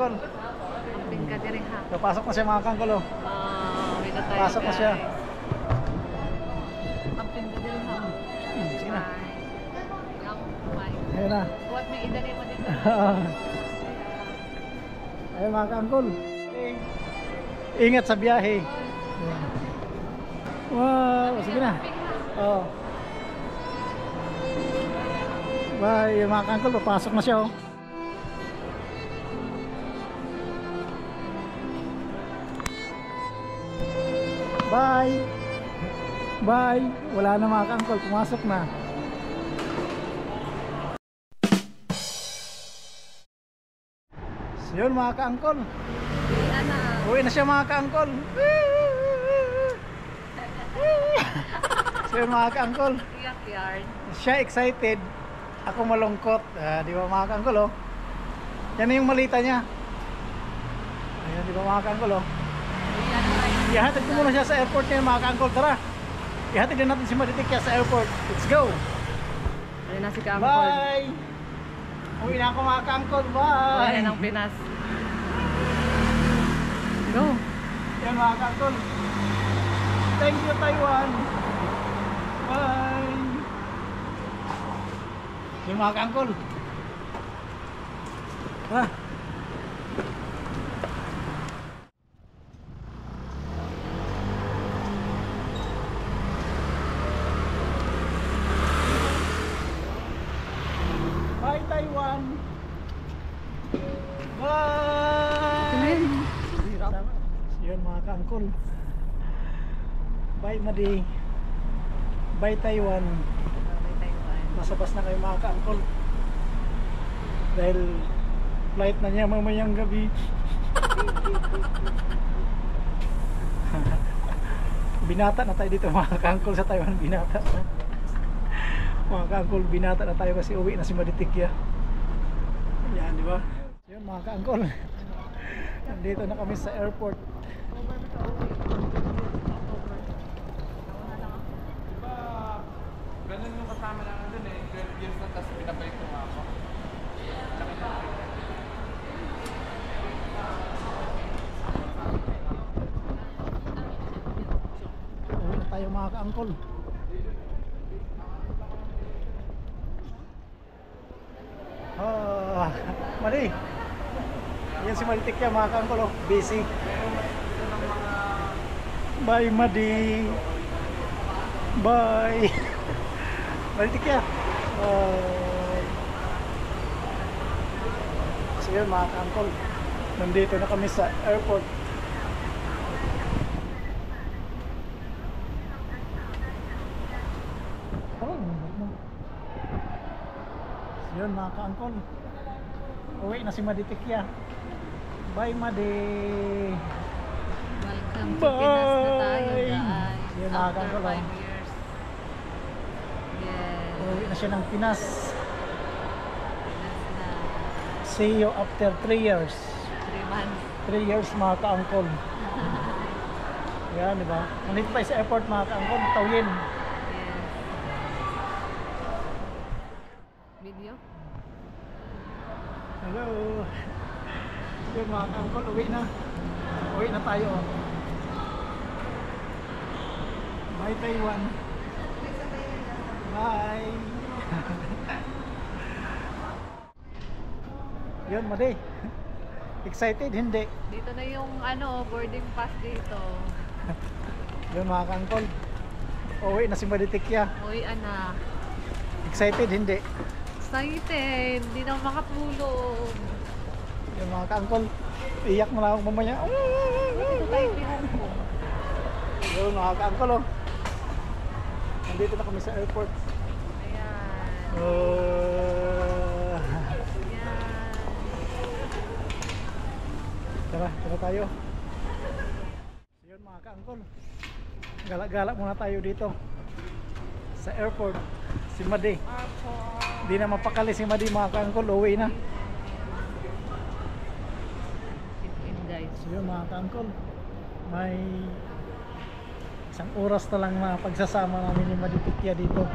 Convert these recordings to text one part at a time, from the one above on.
kaangkol. Camping ka din ha. Papasok na siya mga kaangkol oh. Wait na tayo Pasok na siya. Camping ka din ha. Sige na. Bye. Ayun na. Huwag may idali mo dito. Ayun mga kaangkol. Ingat sa biyahe. Wow, sige na. Oh. Bye, mga kaangkol, papasok na siya oh. Bye. Bye. Wala na mga kaangkol, pumasok na. So yun mga kaangkol. Uwi na siya mga kaangkol. So yun mga kaangkol. Iyak yarn. Siya excited. Ako malungkot. Di ba mga kaangkol oh. Yan na yung malita niya. Ayan di ba mga kaangkol oh. Ihatid ko muna siya sa airport niya mga kaangkol. Tara. Ihatid din natin si Maritikya sa airport. Let's go. Ayun na si Kaangkol. Bye. Uwi na ako mga kaangkol. Bye. Uwi na ng Pinas. Go. Yan mga kaangkol. Thank you Taiwan. Bye. Yan mga kaangkol. Tara. Bye Taiwan. Bye. Yan mga kaangkol. Bye Madi. Bye Taiwan. Masabas na kayo mga kaangkol. Dahil flight na niya mamayang gabi. Binata na tayo dito mga kaangkol sa Taiwan. Binata na. Mga kaangkol, binata na tayo kasi uwi na si Maritikya. Yan, di ba? Yan mga kaangkol. Nandito na kami sa airport. Ganun yung kasama namin dun eh. 12 years na tapos pinabalik ko nga ako. Uwi na tayo mga kaangkol. Mali. Yan si Maritikya mga kaangkol oh. Busy. Bye Madi. Bye. Maritikya. So yun mga kaangkol. Nandito na kami sa airport. So yun mga kaangkol. Uwi na si Maritikya. Bye Madi. Welcome to Pinas na tayo guys. Yan mga After kaangkol 5 years. Yes. uwi na siya ng Pinas. Pinas na. See you after 3 years. 3 months. 3 years mga kaangkol. Yan, di ba? Nandito tayo sa airport mga kaangkol, Taoyin. Yes. Video? Hello. Yun mga kaangkol, uwi na. Uwi na tayo. Bye Taiwan. Bye. Yun, Madi. Excited? Hindi. Dito na yung boarding pass dito. Yun mga kaangkol. Uwi na si Maritikya. Uy, anak. Excited? Hindi. Excited. Hindi na makatulog. Yun mga kaangkol. Iyak na lang ako mamaya. Dito tayo pinungko. Yun mga kaangkol oh. Nandito na kami sa airport. Ayan. Ayan. Tara tayo. So yun mga kaangkol. Galak-galak muna tayo dito sa airport. Si Madi. Hindi na mapakali si Madi mga kaangkol. Uwi na. In guys. So yun mga kaangkol. May isang oras na lang na pagsasama namin ni Maritikya dito.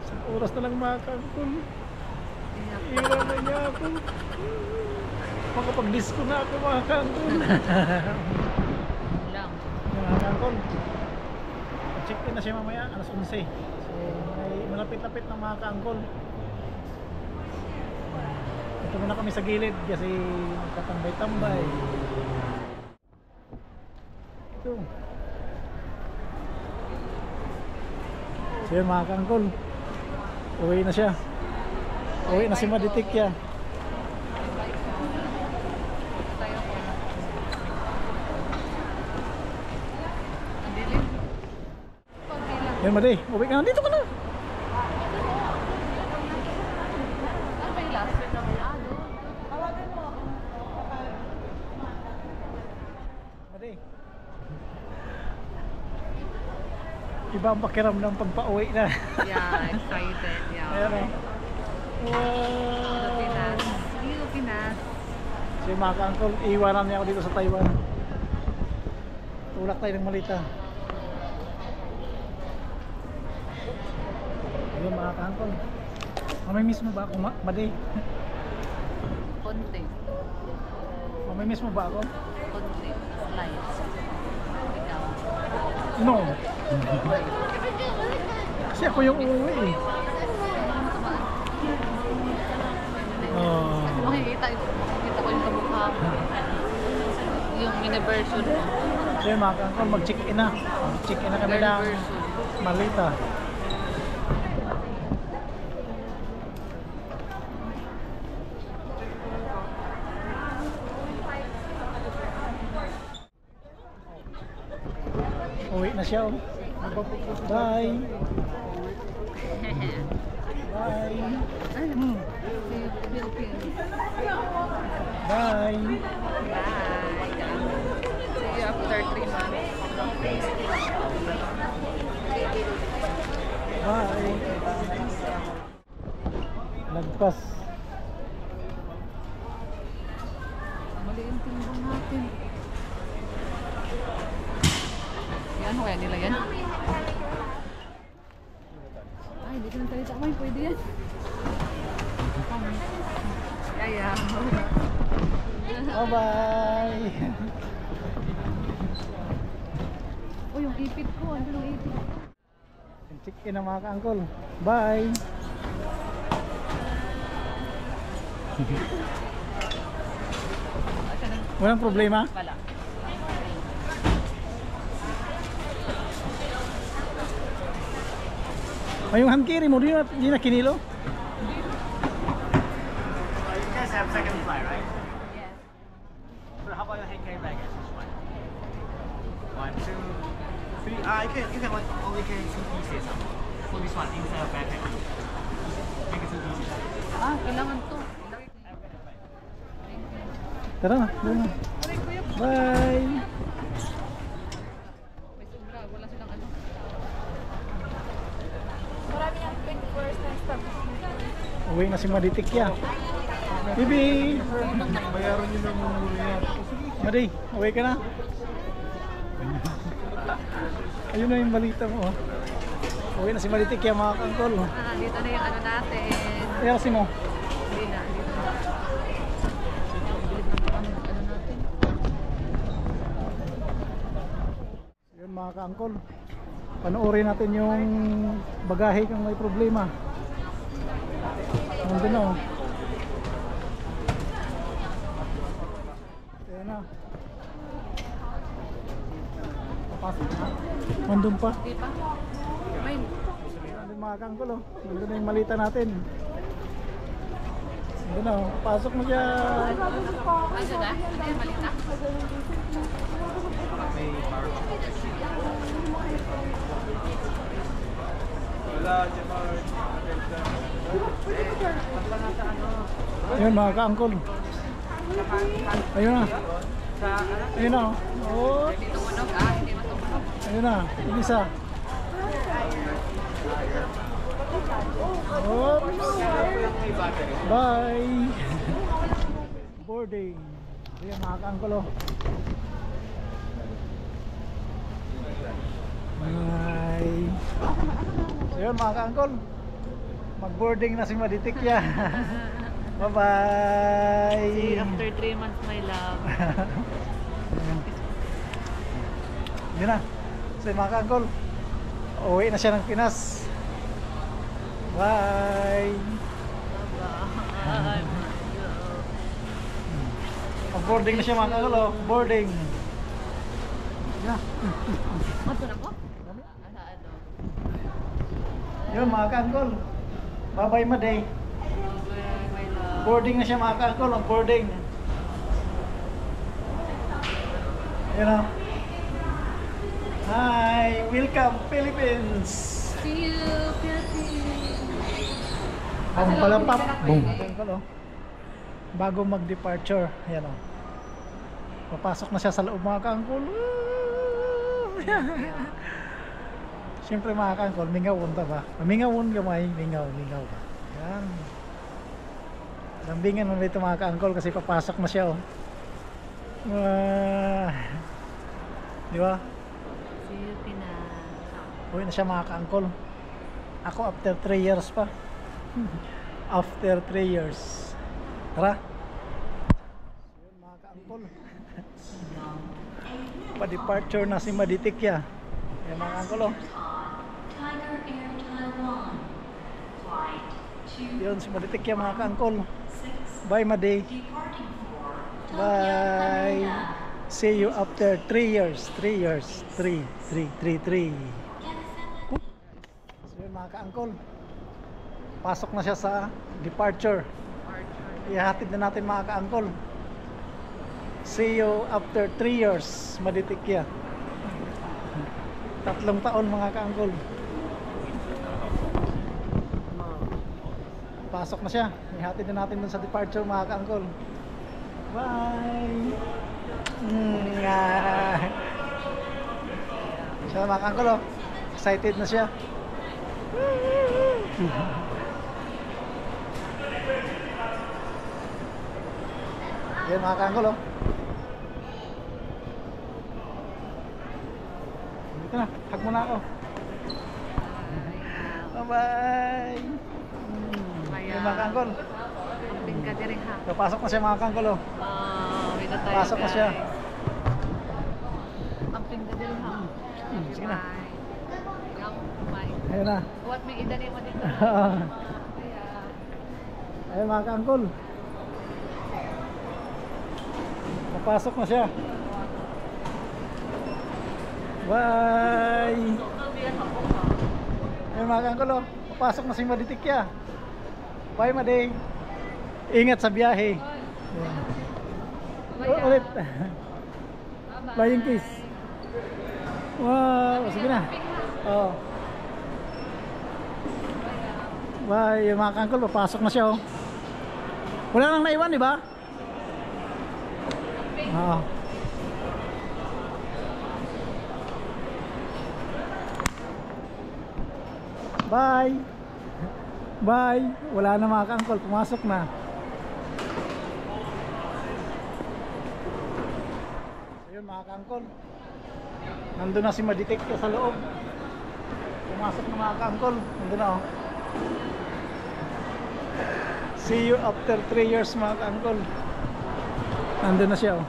Isang oras na lang mga kaangkol. Iyak. Ira na Makapag-disco na ako mga kaangkol. Lang. Yung mga kaangkol. Check in na siya mamaya, alas 11. So may malapit-lapit ng mga kaangkol. Ito muna kami sa gilid kasi katambay-tambay. Ito. So yun mga kaangkol, uwi na siya. Uwi na si Maditikya. Tayo ko. Ang dilim. Konti lang. Yan Madi, uwi ka na. Dito ka na. Ano ba yung last year naman? Ah, doon. Madi. Iba ang pakiramdam pag pauwi na. Yeah, excited. Yeah. Ayan o. Wow. Pinas. Dito, Pinas. So yung mga ka-uncle, iiwanan niya ako dito sa Taiwan. Tulak tayo ng malita. Ayun mga ka-uncle. Mamimiss mo ba ako, Madi? Konti. Mamimiss mo ba ako? Konti. Slides. Ikaw. No. Kasi ako yung uuwi eh. Oh. Makikita ko yung kamukha mo. Yung mini-version mo. So yun mga ka-uncle, mag-check-in na. Mag-check-in na kami Girl ng version. malita. Uwi na siya oh. Bye. Bye. Hmm. Philippines. Bye. Bye. See you after 3 months. Bye. Lagpas. Mali yung timbang natin. Yan, kaya nila yan? Ay, hindi ka nang salita. Ay, pwede yan. Kaya. Bye-bye. Oh, yung ipit ko. Ano yung ipit? Check-in na mga ka-uncle. Bye. Walang problema. Wala. Ay, yung handkerry mo, di na kinilo? You guys have second fly, right? Yes. So how about your hand carry baggage? Which one? 1, 2, 3. You can like only carry 2 pieces. For this one, inside a backpack. Make it 2 pieces. Ah, kailangan to. Tara na, doon na. Bye. May sobra. Wala silang ano. Marami ang pink first and stuff. Uwi na si Maditikya. Bibi. Bayaran nyo na muna yan. Madi, uwi ka na. Ayun na yung balita mo. Oh. Uwi na si Maditikya mga ka-uncle. Ah, dito na yung ano natin. Ayun si mo. Hindi na. Dito na. Ano natin? Yun mga ka-uncle. Panoorin natin yung bagahe kung may problema. Nandun na oh. Ayan na. Papasok na. Nandun pa. Hindi pa? May. Nandun mga ka-uncle oh. Nandun na yung malita natin. Nandun na oh. Pasok mo dyan. Ano na? Ano yung malita? Wala, Jamar. Ayun mga ka-uncle. Ayun na. Ayun na oh. Oh. Hindi tumunog ah. Hindi matumunog. Ayun na. Yung isa. Oops. Bye. Boarding. Ayan mga ka-uncle oh. Bye. So yun mga ka-uncle, mag-boarding na si Maditikya. Bye-bye. See you after 3 months, my love. Yun na. So mga ka-uncle, uwi na siya ng Pinas. Bye. Bye-bye. Boarding na siya mga ka-uncle, oh. Boarding. Yeah. Ano na po? Ano? Yun mga ka-uncle. Bye-bye Maday. Bye, my love. Boarding na siya mga ka-uncle, ang boarding. Yun o. Hi! Welcome Philippines! See you, Philippines. Ang palampap. Boom! Ka-uncle, oh. Bago mag-departure. Ayan o. Papasok na siya sa loob mga ka-uncle. Siyempre mga ka-uncle, mingawon ta ba? Mingawon gamay, mingaw ba? Yan. Lambingan mo dito mga ka-uncle kasi papasok na siya oh. Di ba? See you, Pinas. Uwi na siya mga ka-uncle. Ako after 3 years pa. After 3 years. Tara. Yun mga ka-uncle. Pa-departure na si Maditikya. Yan mga ka-uncle oh. Tiger Air Taiwan. Flight Yun si Maditikya mga ka-uncle. 226 Bye Maday. departing for Tokyo, Bye. Haneda. See you after 3 years. 3 years. 3. So yun mga ka-uncle. Pasok na siya sa departure. Ihatid na natin mga ka-uncle. See you after 3 years. Maditikya. 3 taon mga ka-uncle. Pasok na siya. Ihatid na natin dun sa departure mga ka-uncle. Bye. Siya mga ka-uncle oh. Excited na siya. Yan mga ka-uncle oh. Dito na, hug muna ako. Bye-bye. Yan mga ka-uncle. Amping ka diri ha. Papasok na siya mga ka-uncle oh. Uwi na tayo, Pasok na siya. guys. Amping ka diri ha. Sige na. Bye. Ayun na. What may idali mo dito? Ayun mga ka-uncle. Papasok na siya. Bye. Ayun mga ka-uncle oh. Papasok na si Maditikya. Bye Maday. Ingat sa biyahe. Ulit. Flying kiss. Wow, sige na. Oh. Bye, yung mga ka-uncle, papasok na siya oh. Wala nang naiwan, di ba? Oo. Bye. Bye. Wala na mga ka-uncle, pumasok na. Ayun mga ka-uncle. Nandun na si Maditikya sa loob. Pumasok na mga ka-uncle. Nandun na oh. See you after 3 years mga ka-uncle. Nandun na siya oh.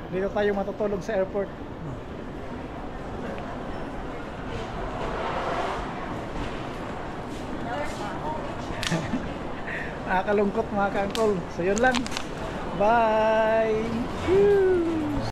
Dito tayo matutulog sa airport. Nakakalungkot mga ka-uncle. So yun lang. Bye. Woo!